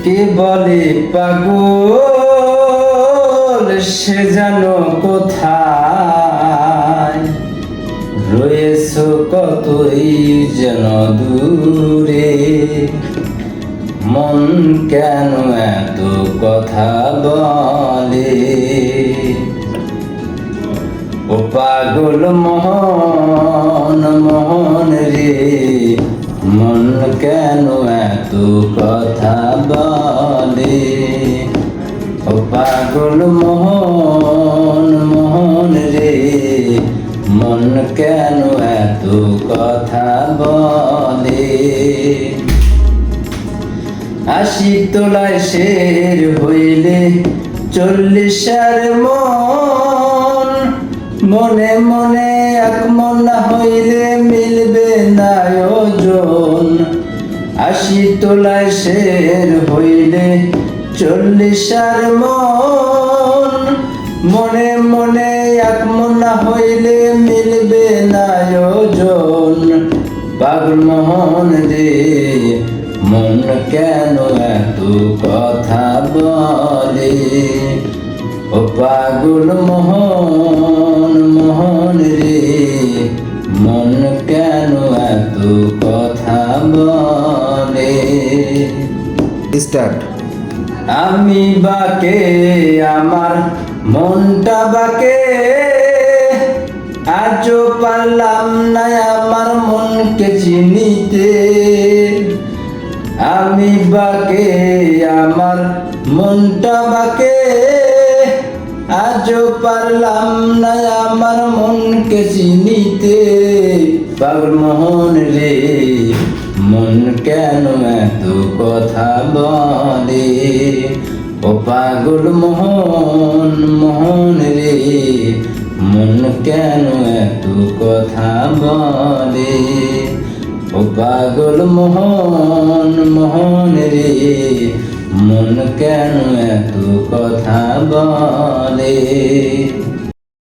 কে বলে পাগল সে জানো কোথায় রয়েছো কতই যেন দূরে মন কেন এত কথা বলে ও পাগল মোহন মোহন রে মন কেন এত কথা বলে ও পাগল মোহন মোহন রে মন কেন এত কথা বলে ৮০ তোলায় শের হইলে ৪০ মন মনে মনে এক মন না হইলে মিলবে না ওজন ৮০ তোলায় শের হইলে ৪০ মন মনে মনে এক মন না হইলে মিলবে না ওজন পাগল মোহন রে মন কেন এত কথা বলে ও পাগল মোহন মোহন রে মন কেন এত কথা বলে স্টার্ট। আমি বাকে আমার মনটা বাকে আজও পারলাম না আমার মনকে চিনিতে আমি বাকে আমার মনটা বাকে আজও পারলাম না আমার মনকে চিনিতে পাগল মোহন রে মন কেন এত কথা বলে ও পাগল মোহন মোহন রে মন কেন এত কথা বলে ও পাগল মোহন মোহন রে মন কেন এত কথা বলে।